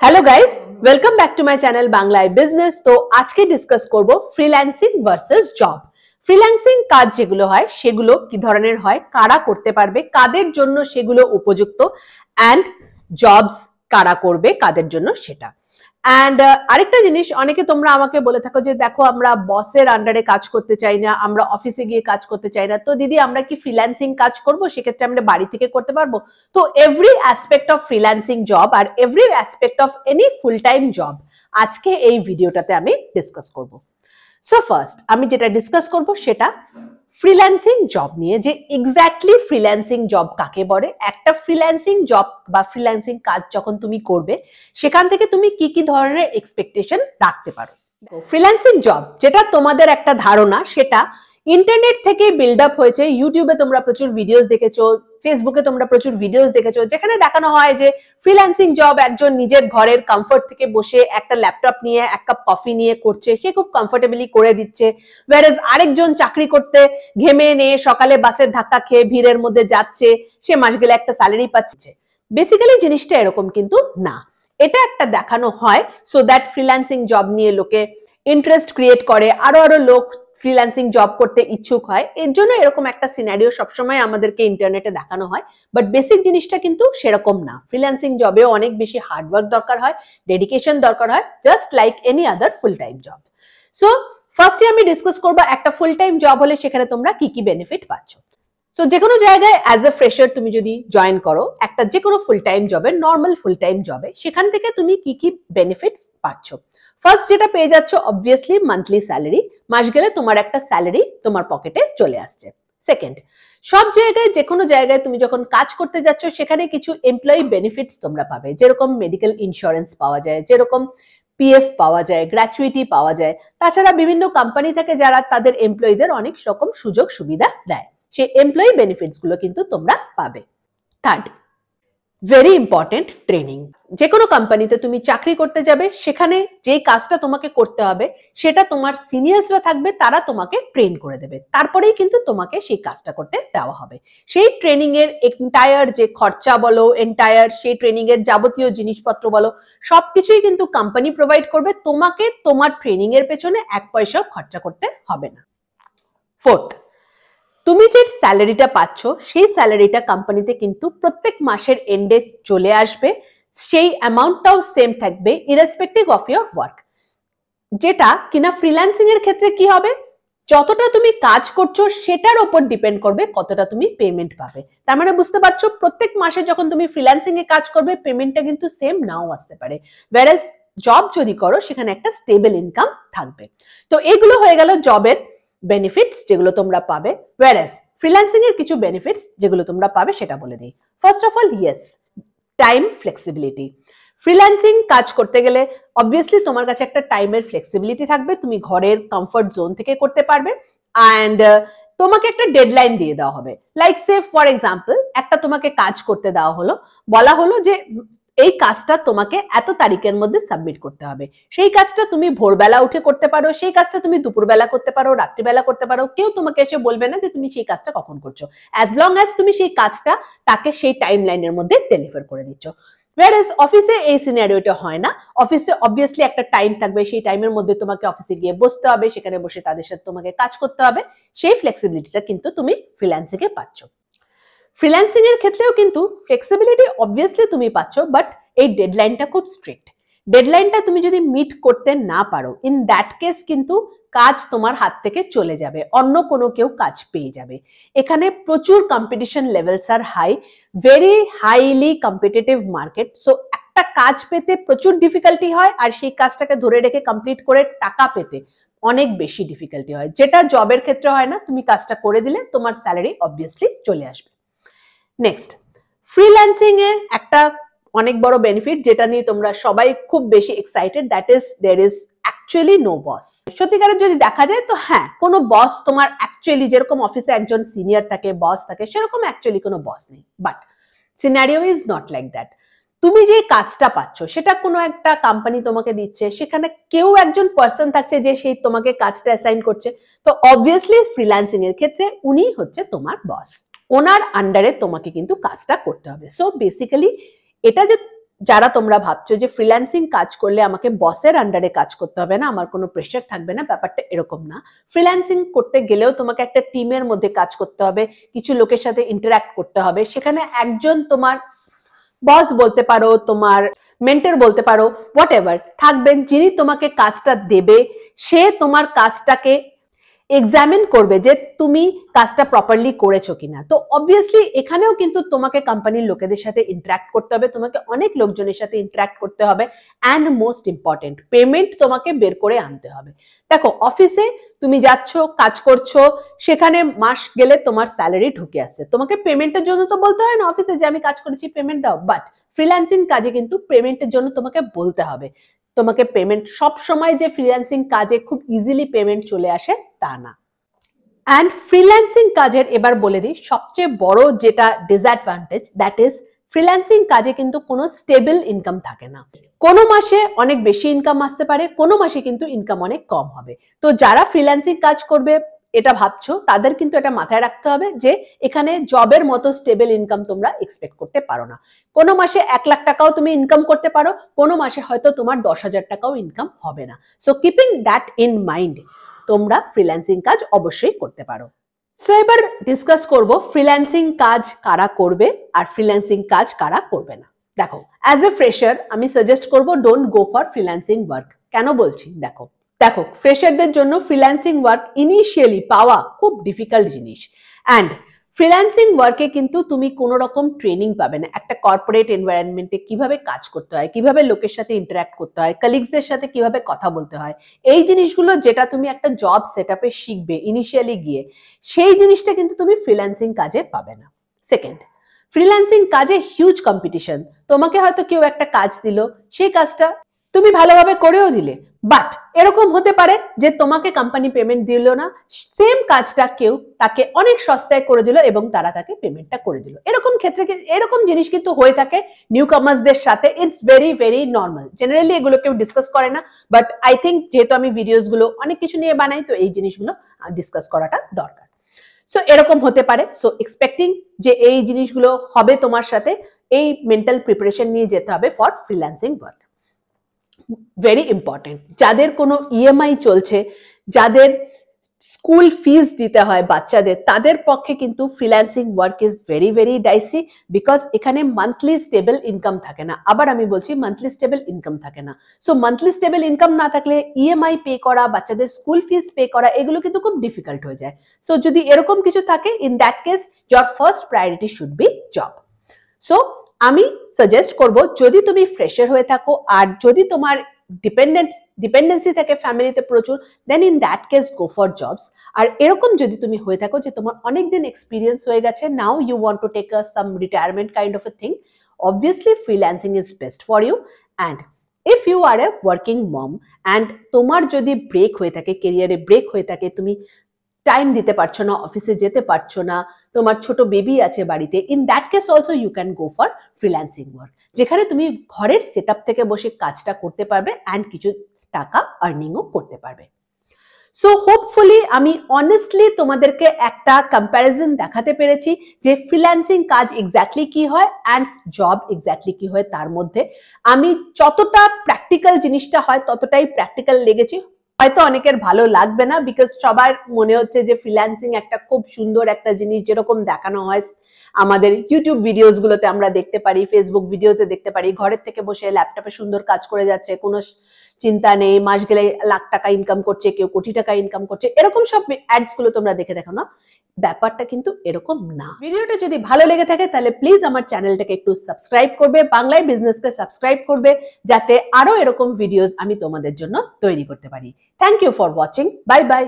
Hello guys, welcome back to my channel বাংলায় business. তো আজকে ডিসকাস করব ফ্রিল্যান্সিং ভার্সেস জব। ফ্রিল্যান্সিং কাজ যেগুলো হয় সেগুলো কি ধরনের হয়, কারা করতে পারবে, কাদের জন্য সেগুলো উপযুক্ত, অ্যান্ড জবস কারা করবে, কাদের জন্য সেটা। অ্যান্ড আরেকটা জিনিস, অনেকে তোমরা আমাকে বলে থাকো যে দেখো আমরা বসের আন্ডারে কাজ করতে চাই না, আমরা অফিসে গিয়ে কাজ করতে চাই না, তো দিদি আমরা কি ফ্রিল্যান্সিং কাজ করব, সেক্ষেত্রে আমরা বাড়ি থেকে করতে পারবো? তো every aspect of freelancing job আর every aspect of any full time job আজকে এই ভিডিওটাতে আমি ডিসকাস করব। সো ফার্স্ট আমি যেটা ডিসকাস করব সেটা ফ্রিল্যান্সিং জব নিয়ে, যে এক্স্যাক্টলি ফ্রিল্যান্সিং জব কাকে বলে, একটা ফ্রিল্যান্সিং জব বা ফ্রিল্যান্সিং কাজ যখন তুমি করবে সেখান থেকে তুমি কি কি ধরনের এক্সপেকটেশন রাখতে পারো। ফ্রিল্যান্সিং জব যেটা তোমাদের একটা ধারণা, সেটা ইন্টারনেট থেকে বিল্ড আপ হয়েছে। ইউটিউবে তোমরা প্রচুর ভিডিওস দেখেছো, ফেসবুকে তোমরা প্রচুর ভিডিওস দেখেছো, যেখানে দেখানো হয় যে ফ্রিল্যান্সিং জব একজন নিজের ঘরের কমফর্ট থেকে বসে একটা ল্যাপটপ নিয়ে এক কাপ কফি নিয়ে করছে, সে খুব কমফোর্টেবলি করে দিচ্ছে। ওয়ারেজ আরেকজন চাকরি করতে ঘেমে নিয়ে সকালে বাসের ধাক্কা খেয়ে ভিড়ের মধ্যে যাচ্ছে, সে মাস গেলে একটা স্যালারি পাচ্ছে। বেসিক্যালি জিনিসটা এরকম কিন্তু না। এটা একটা দেখানো হয় সো দ্যাট ফ্রিল্যান্সিং জব নিয়ে লোকে ইন্টারেস্ট ক্রিয়েট করে, আরো আরো লোক ফ্রিল্যান্সিং জব করতে ইচ্ছুক হয়, এর জন্য এরকম একটা সিনারিও সবসময় আমাদেরকে ইন্টারনেটে দেখানো হয়। বাট বেসিক জিনিসটা কিন্তু সেরকম না। ফ্রিল্যান্সিং জবেও অনেক বেশি হার্ডওয়ার্ক দরকার হয়, ডেডিকেশন দরকার হয়, জাস্ট লাইক এনি আদার ফুল টাইম জব। সো ফার্স্টে আমি ডিসকাস করবো একটা ফুল টাইম জব হলে সেখানে তোমরা কি কি বেনিফিট পাচ্ছ। সো যে কোনো জায়গায় অ্যাজ এ ফ্রেশার তুমি যদি জয়েন করো একটা যে কোনো ফুল টাইম জবে, নর্মাল ফুল টাইম জবে, সেখান থেকে তুমি কি কি বেনিফিটস পাচ্ছ। ফার্স্ট যেটা পেয়ে যাচ্ছ অবভিয়াসলি মান্থলি স্যালারি, মাস গেলে তোমার একটা স্যালারি তোমার পকেটে চলে আসছে। সেকেন্ড, সব জায়গায় যে কোনো জায়গায় তুমি যখন কাজ করতে যাচ্ছ সেখানে কিছু এমপ্লয়ি বেনিফিটস তোমরা পাবে, যেরকম মেডিকেল ইন্স্যুরেন্স পাওয়া যায়, যেরকম পিএফ পাওয়া যায়, গ্র্যাচুইটি পাওয়া যায়। তাছাড়া বিভিন্ন কোম্পানি থেকে যারা তাদের এমপ্লয়ীদের অনেক রকম সুযোগ সুবিধা দেয়, সেই এমপ্লয়ি বেনিফিটস গুলো কিন্তু তোমরা পাবে। Third, very important, training. যে কোনো কোম্পানিতে তুমি চাকরি করতে যাবে, সেখানে যে কাজটা তোমাকে করতে হবে সেটা তোমার সিনিয়র্সরা থাকবে, তারা তোমাকে ট্রেন করে দেবে, তারপরেই কিন্তু তোমাকে সেই কাজটা করতে দেওয়া হবে। সেই ট্রেনিং এর এন্টায়ার যে খরচা বলো, এন্টায়ার সেই ট্রেনিং এর যাবতীয় জিনিসপত্র বলো, সবকিছুই কিন্তু কোম্পানি প্রোভাইড করবে, তোমাকে তোমার ট্রেনিং এর পেছনে এক পয়সাও খরচা করতে হবে না। ফোর্থ, তুমি যে স্যালারিটা পাচ্ছ সেই স্যালারিটা কোম্পানিতে কিন্তু প্রত্যেক মাসের এন্ডে চলে আসবে, সেই অ্যামাউন্টটাও সেম থাকবে ইরেসপেক্টিভ অফ ইয়োর ওয়ার্ক। যেটা কিনা ফ্রিল্যান্সিং এর ক্ষেত্রে কি হবে, যতটা তুমি কাজ করছো সেটার উপর ডিপেন্ড করবে কতটা তুমি পেমেন্ট পাবে। তার মানে বুঝতে পারছো, প্রত্যেক মাসে যখন তুমি ফ্রিল্যান্সিং এ কাজ করবে পেমেন্টটা কিন্তু সেম নাও আসতে পারে, ওয়্যারএজ জব যদি করো সেখানে একটা স্টেবল ইনকাম থাকবে। তো এগুলো হয়ে গেল জবের বেনিফিটস যেগুলো তোমরা পাবে। ওয়্যারএজ ফ্রিল্যান্সিং এর কিছু বেনিফিটস যেগুলো তোমরা পাবে সেটা বলে দিই। First of all, yes, time flexibility. Freelancing কাজ করতে গেলে অবভিয়াসলি তোমার কাছে একটা টাইমের ফ্লেক্সিবিলিটি থাকবে, তুমি ঘরের কমফর্ট জোন থেকে করতে পারবে, অ্যান্ড তোমাকে একটা ডেডলাইন দিয়ে দেওয়া হবে। লাইক সে ফর এক্সাম্পল, একটা তোমাকে কাজ করতে দেওয়া হলো, বলা হলো যে এই কাজটা তোমাকে এত তারিখের মধ্যে সাবমিট করতে হবে। সেই কাজটা তুমি ভোরবেলা উঠে করতে পারো, সেই কাজটা তুমি দুপুরবেলা করতে পারো, রাত্রিবেলা করতে পারো, কেউ তোমাকে এসে বলবে না যে তুমি সেই কাজটা কখন করছো, অ্যাজ লং অ্যাজ তুমি সেই কাজটা তাকে সেই টাইম লাইনের মধ্যে ডেলিভার করে দিচ্ছ। Whereas অফিসে এই সিনারিওটা হয় না। অফিসে অবভিয়াসলি একটা টাইম থাকবে, সেই টাইমের মধ্যে তোমাকে অফিসে গিয়ে বসতে হবে, সেখানে বসে তাদের সাথে তোমাকে কাজ করতে হবে। সেই ফ্লেক্সিবিলিটিটা কিন্তু তুমি ফ্রিল্যান্সিং এ পাচ্ছ। ফ্রিল্যান্সিং এর ক্ষেত্রেও কিন্তু ফ্লেক্সিবিলিটি অবভিয়াসলি তুমি পাচ্ছ, বাট এই ডেডলাইনটা খুব স্ট্রিক্ট। ডেডলাইনটা তুমি যদি মিট করতে না পারো, ইন দ্যাট কেস কিন্তু কাজ তোমার হাত থেকে চলে যাবে, অন্য কোনো কেউ কাজ পেয়ে যাবে। এখানে প্রচুর কম্পিটিশন লেভেলস আর high, very highly competitive market. So একটা কাজ পেতে প্রচুর ডিফিকাল্টি হয়, আর সেই কাজটাকে ধরে রেখে কমপ্লিট করে টাকা পেতে অনেক বেশি ডিফিকাল্টি হয়, যেটা জবের ক্ষেত্রে হয় না। তুমি কাজটা করে দিলে তোমার স্যালারি অবভিয়াসলি চলে আসবে। নেক্সট, ফ্রিল্যান্সিং এর একটা অনেক বড় বেনিফিট যেটা নিয়ে তোমরা সবাই খুব বেশি excited, that is there is actually no boss. সত্যিকারের যদি দেখা যায় তো হ্যাঁ, কোনো বস তোমার অ্যাকচুয়ালি যেরকম অফিসে একজন সিনিয়র থাকে, বস থাকে, সেরকম অ্যাকচুয়ালি কোনো বস নেই। But scenario is not like that. তুমি যে কাজটা পাচ্ছ সেটা কোনো একটা কোম্পানি তোমাকে দিচ্ছে, সেখানে কেউ একজন পার্সন থাকছে যে সেই তোমাকে কাজটা অ্যাসাইন করছে। তো অবভিয়াসলি ফ্রিল্যান্সিং এর ক্ষেত্রে উনি হচ্ছে তোমার বস, ওনার আন্ডারে তোমাকে কিন্তু কাজটা করতে হবে। সো বেসিক্যালি এটা যে যারা তোমরা ভাবছো যে ফ্রিল্যান্সিং কাজ করলে আমাকে বসের আন্ডারে কাজ করতে হবে না, আমার কোনো প্রেশার থাকবে না, ব্যাপারটা এরকম না। ফ্রিল্যান্সিং করতে গেলেও তোমাকে একটা টিমের মধ্যে কাজ করতে হবে, কিছু লোকের সাথে ইন্টারঅ্যাক্ট করতে হবে। সেখানে একজন তোমার বস বলতে পারো, তোমার মেন্টর বলতে পারো, হোয়াট এভার থাকবেন, যিনি তোমাকে কাজটা দেবে। সে তোমার কাজটাকে এক্সামিন করবে যে তুমি কাজটা প্রপারলি করেছো কিনা। তো অবভিয়াসলি এখানেও কিন্তু তোমাকে কোম্পানির লোকেদের সাথে ইন্টারঅ্যাক্ট করতে হবে, তোমাকে অনেক লোকজনের সাথে ইন্টারঅ্যাক্ট করতে হবে, অ্যান্ড মোস্ট ইম্পর্টেন্ট পেমেন্ট তোমাকে বের করে আনতে হবে। দেখো, অফিসে তুমি যাচ্ছ, কাজ করছো, সেখানে মাস গেলে তোমার স্যালারি ঢুকে আসছে, তোমাকে পেমেন্টের জন্য তো বলতে হয় না অফিসে যে আমি কাজ করেছি পেমেন্ট দাও। বাট ফ্রিল্যান্সিং কাজে কিন্তু পেমেন্টের জন্য তোমাকে বলতে হবে। তোমাকে পেমেন্ট সব সময় যে ফ্রিল্যান্সিং কাজে খুব ইজিলি পেমেন্ট চলে আসে তা না। অ্যান্ড ফ্রিল্যান্সিং কাজের এবার বলে দিই সবচেয়ে বড় যেটা ডিসঅ্যাডভান্টেজ, দ্যাট ইজ ফ্রিল্যান্সিং কাজে কিন্তু কোনো স্টেবল ইনকাম থাকে না। কোনো মাসে অনেক বেশি ইনকাম আসতে পারে, কোনো মাসে কিন্তু ইনকাম অনেক কম হবে। তো যারা ফ্রিল্যান্সিং কাজ করবে এটা ভাবছো, তাদের কিন্তু এটা মাথায় রাখতে হবে যে এখানে জবের মতো স্টেবল ইনকাম তোমরা এক্সপেক্ট করতে পারো না। কোনো মাসে 1 লাখ টাকাও তুমি ইনকাম করতে পারো, কোনো মাসে হয়তো তোমার 10,000 টাকাও ইনকাম হবে না। So keeping that in mind তোমরা ফ্রিল্যান্সিং কাজ অবশ্যই করতে পারো। সো এবার ডিসকাস করব ফ্রিল্যান্সিং কাজ কারা করবে আর ফ্রিল্যান্সিং কাজ কারা করবে না। দেখো, অ্যাজ এ ফ্রেশার আমি সাজেস্ট করব don't go for freelancing work. কেন বলছি দেখো, ফ্রেশারদের জন্য ফ্রিল্যান্সিং ওয়ার্ক ইনিশিয়ালি পাওয়া খুব ডিফিকাল্ট জিনিস। অ্যান্ড ফ্রিল্যান্সিং ওয়ার্কে কিন্তু তুমি কোনো রকম ট্রেনিং পাবে না। একটা কর্পোরেট এনভায়রনমেন্টে কিভাবে কাজ করতে হয়, কিভাবে লোকের সাথে ইন্টারঅ্যাক্ট করতে হয়, কলিগসদের সাথে কিভাবে কথা বলতে হয়, এই জিনিসগুলো যেটা তুমি একটা জব সেটআপে শিখবে ইনিশিয়ালি গিয়ে, সেই জিনিসটা কিন্তু তুমি ফ্রিল্যান্সিং কাজে পাবে না। সেকেন্ড, ফ্রিল্যান্সিং কাজে হিউজ কম্পিটিশন। তোমাকে হয়তো কেউ একটা কাজ দিল, সেই কাজটা তুমি ভালোভাবে করেও দিলে, বাট এরকম হতে পারে যে তোমাকে কোম্পানি পেমেন্ট দিল না, সেম কাজটা কেউ তাকে অনেক সস্তায় করে দিল এবং তারা তাকে পেমেন্টটা করে দিল। এরকম ক্ষেত্রে এরকম জিনিস কিন্তু হয়ে থাকে নিউ কামার্সদের সাথে। It's very very normal. Generally এগুলো কেউ ডিসকাস করে না, বাট আই থিঙ্ক যেহেতু আমি ভিডিওস গুলো অনেক কিছু নিয়ে বানাই, তো এই জিনিসগুলো ডিসকাস করাটা দরকার। সো এরকম হতে পারে। সো এক্সপেক্টিং যে এই জিনিসগুলো হবে তোমার সাথে, এই মেন্টাল প্রিপারেশন নিয়ে যেতে হবে for freelancing work. Very important, যাদের কোনো ইএমআই চলছে, যাদের স্কুল ফিস দিতে হয় বাচ্চাদের, তাদের পক্ষে কিন্তু freelancing work is very very Dicey, because এখানে মান্থলি স্টেবল ইনকাম থাকে না। আবার আমি বলছি মান্থলি স্টেবল ইনকাম থাকে না। সো মান্থলি স্টেবল ইনকাম না থাকলে ইএমআই পে করা, বাচ্চাদের স্কুল ফিস পে করা, এগুলো কিন্তু খুব ডিফিকাল্ট হয়ে যায়। সো যদি এরকম কিছু থাকে, in that case your first priority should be job. So আমি সাজেস্ট করব, যদি তুমি ফ্রেশার হয়ে থাকো আর যদি তোমার ডিপেন্ডেন্সি থাকে ফ্যামিলিতে প্রচুর, then in that case go for jobs. আর এরকম যদি তুমি হয়ে থাকো যে তোমার অনেকদিন এক্সপিরিয়েন্স হয়ে গেছে, now you want to take some retirement kind of a thing, obviously freelancing is best for you. And if you are a working mom and তোমার যদি ব্রেক হয়ে থাকে, ক্যারিয়ারে ব্রেক হয়ে থাকে, তুমি টাইম দিতে পারছো না, অফিসে যেতে পারছো না, তোমার ছোট বেবি আছে বাড়িতে, in that case also you can go for freelancing work, যেখানে তুমি ঘরের সেটআপ থেকে বসে কাজটা করতে পারবে অ্যান্ড কিছু টাকা আর্নিংও করতে পারবে। সো হোপফুলি আমি অনেস্টলি তোমাদেরকে একটা কম্প্যারিজন দেখাতে পেরেছি যে ফ্রিল্যান্সিং কাজ এক্স্যাক্টলি কি হয় অ্যান্ড জব এক্স্যাক্টলি কি হয়। তার মধ্যে আমি যতটা প্র্যাকটিক্যাল জিনিসটা হয় ততটাই প্র্যাকটিক্যাল লেগেছি। হয়তো অনেকের ভালো লাগবে না, বিকজ সবার মনে হচ্ছে যে ফ্রিল্যান্সিং একটা খুব সুন্দর একটা জিনিস, যেরকম দেখানো হয় আমাদের ইউটিউব ভিডিওস গুলোতে আমরা দেখতে পারি, ফেসবুক ভিডিওসে দেখতে পারি, ঘরের থেকে বসে ল্যাপটপে সুন্দর কাজ করে যাচ্ছে, কোনো চিন্তা নেই, মাস গেলে লাখ টাকা ইনকাম করছে, কেউ কোটি টাকা ইনকাম করছে, এরকম সব অ্যাডস গুলো তোমরা দেখে দেখো না। ব্যাপারটা কিন্তু এরকম না। ভিডিওটা যদি ভালো লেগে থাকে তাহলে প্লিজ আমার চ্যানেলটাকে একটু সাবস্ক্রাইব করবে, বাংলায় বিজনেসকে সাবস্ক্রাইব করবে, যাতে আরো এরকম ভিডিওস আমি তোমাদের জন্য তৈরি করতে পারি। Thank you for watching. Bye by.